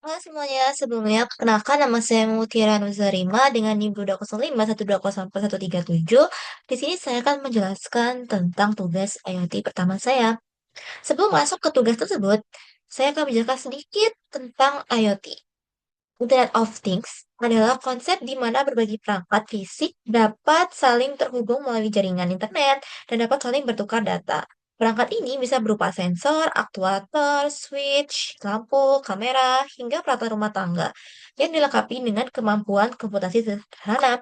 Halo semuanya, sebelumnya perkenalkan nama saya Mutiara Nuzarima dengan NIM 20512041137. Di sini saya akan menjelaskan tentang tugas IoT pertama saya. Sebelum masuk ke tugas tersebut, saya akan menjelaskan sedikit tentang IoT. Internet of Things adalah konsep di mana berbagai perangkat fisik dapat saling terhubung melalui jaringan internet dan dapat saling bertukar data. Perangkat ini bisa berupa sensor, aktuator, switch, lampu, kamera, hingga peralatan rumah tangga yang dilengkapi dengan kemampuan komputasi sederhana.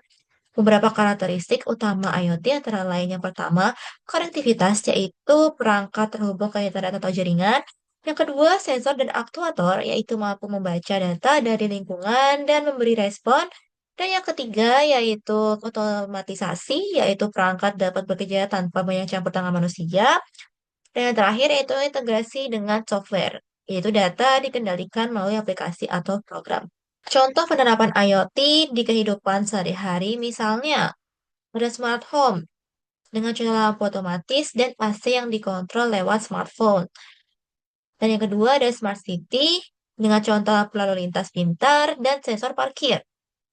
Beberapa karakteristik utama IoT antara lain yang pertama, konektivitas yaitu perangkat terhubung ke internet atau jaringan. Yang kedua, sensor dan aktuator yaitu mampu membaca data dari lingkungan dan memberi respon. Dan yang ketiga yaitu otomatisasi, yaitu perangkat dapat bekerja tanpa banyak campur tangan manusia. Dan yang terakhir yaitu integrasi dengan software, yaitu data dikendalikan melalui aplikasi atau program. Contoh penerapan IoT di kehidupan sehari-hari misalnya ada smart home dengan contoh lampu otomatis dan AC yang dikontrol lewat smartphone. Dan yang kedua ada smart city dengan contoh lalu lintas pintar dan sensor parkir.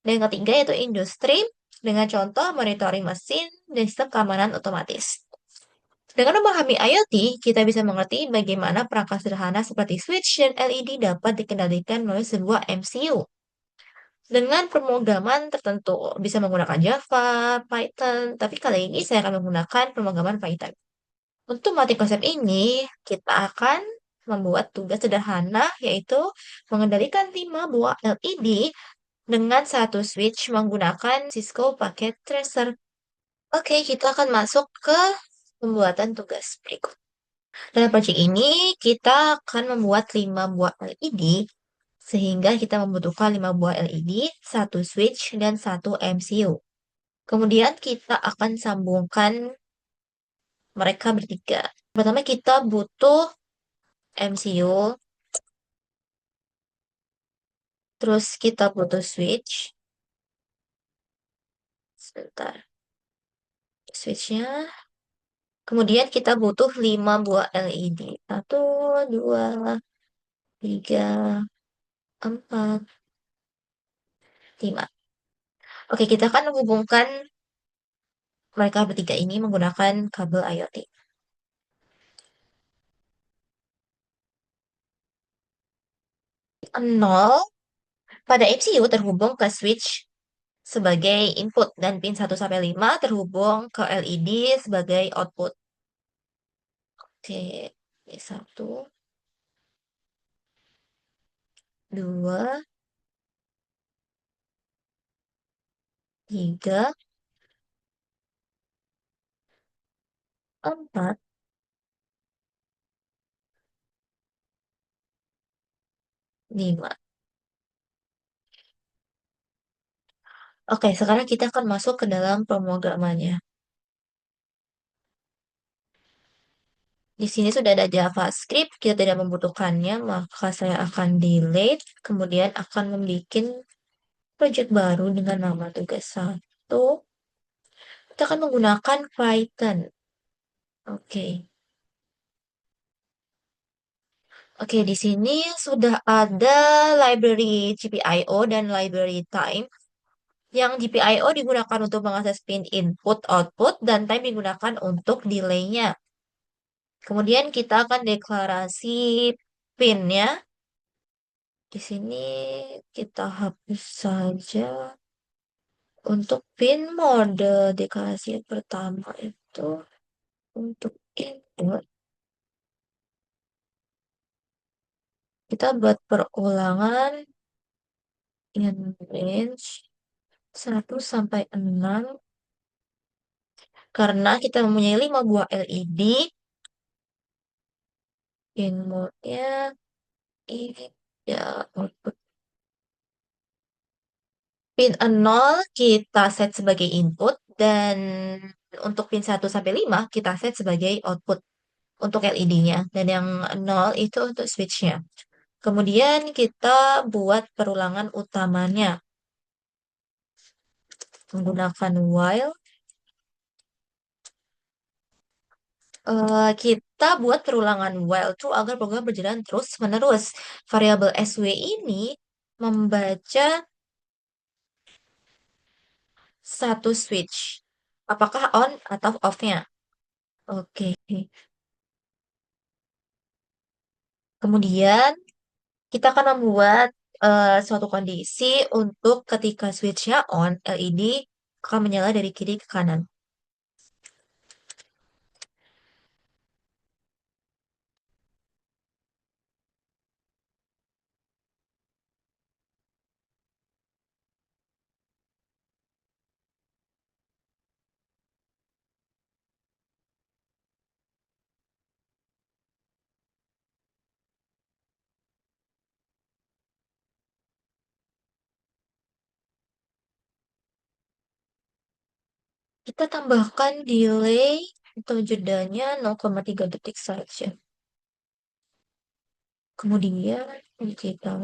Dan yang ketiga yaitu industri dengan contoh monitoring mesin dan sistem keamanan otomatis. Dengan memahami IoT, kita bisa mengerti bagaimana perangkat sederhana seperti switch dan LED dapat dikendalikan melalui sebuah MCU dengan pemrograman tertentu. Bisa menggunakan Java, Python, tapi kali ini saya akan menggunakan pemrograman Python. Untuk melatih konsep ini, kita akan membuat tugas sederhana, yaitu mengendalikan 5 buah LED dengan satu switch menggunakan Cisco Packet Tracer. Oke, kita akan masuk ke pembuatan tugas berikut. Dalam proyek ini, kita akan membuat 5 buah LED sehingga kita membutuhkan 5 buah LED, satu switch, dan satu MCU. Kemudian kita akan sambungkan mereka bertiga. Pertama kita butuh MCU, terus kita butuh switch. Sebentar, switchnya. Kemudian kita butuh 5 buah LED. Satu, dua, tiga, empat, lima. Oke, kita akan menghubungkan mereka bertiga ini menggunakan kabel IoT. Nol pada MCU terhubung ke switch sebagai input dan pin 1 sampai 5 terhubung ke LED sebagai output. Oke, ini satu, dua, tiga, empat, lima. Oke, sekarang kita akan masuk ke dalam pemrogramannya. Di sini sudah ada JavaScript, kita tidak membutuhkannya, maka saya akan delete, kemudian akan membuat project baru dengan nama tugas satu. Kita akan menggunakan Python. Oke. Oke, di sini sudah ada library GPIO dan library time. Yang GPIO digunakan untuk mengakses pin input, output, dan time digunakan untuk delay-nya. Kemudian kita akan deklarasi pin-nya. Di sini kita hapus saja. Untuk pin mode deklarasi yang pertama itu untuk input. Kita buat perulangan in range 1 sampai 6 karena kita mempunyai 5 buah LED. In mode-nya ini ya output. Pin 0 kita set sebagai input dan untuk pin 1 sampai 5 kita set sebagai output untuk LED-nya dan yang 0 itu untuk switch-nya. Kemudian kita buat perulangan utamanya menggunakan while. Kita buat perulangan while true agar program berjalan terus-menerus. Variabel SW ini membaca satu switch. Apakah on atau off-nya? Oke. Kemudian kita akan membuat suatu kondisi untuk ketika switch-nya on, LED akan menyala dari kiri ke kanan. Kita tambahkan delay atau jedanya 0,3 detik saja. Kemudian kita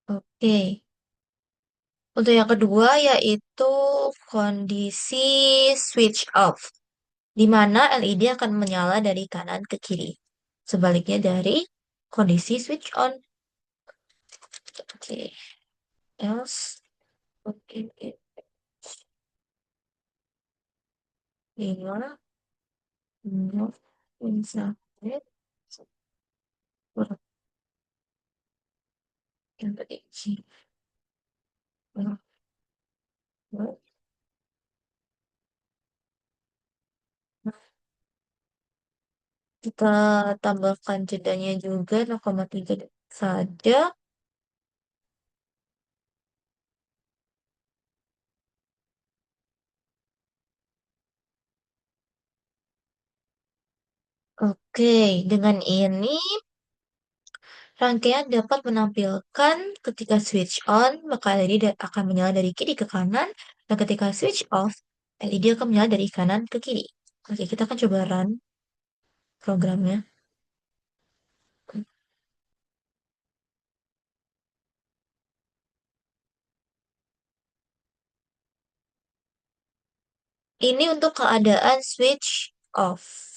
Oke. Untuk yang kedua yaitu kondisi switch off, di mana LED akan menyala dari kanan ke kiri. Sebaliknya dari kondisi switch on. Oke. Else, oke, lima, enam, sampai sepuluh, yang terisi. Kita tambahkan jedanya juga 0,3 detik saja. Oke, dengan ini rangkaian dapat menampilkan ketika switch on, maka LED akan menyala dari kiri ke kanan, dan ketika switch off, LED akan menyala dari kanan ke kiri. Oke, kita akan coba run programnya. Ini untuk keadaan switch off.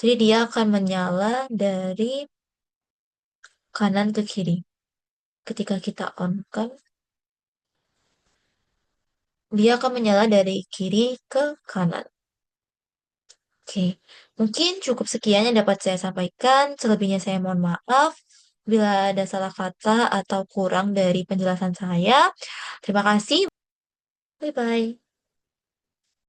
Jadi dia akan menyala dari kanan ke kiri. Ketika kita on kan, dia akan menyala dari kiri ke kanan. Oke, mungkin cukup sekian yang dapat saya sampaikan. Selebihnya saya mohon maaf bila ada salah kata atau kurang dari penjelasan saya. Terima kasih. Bye-bye.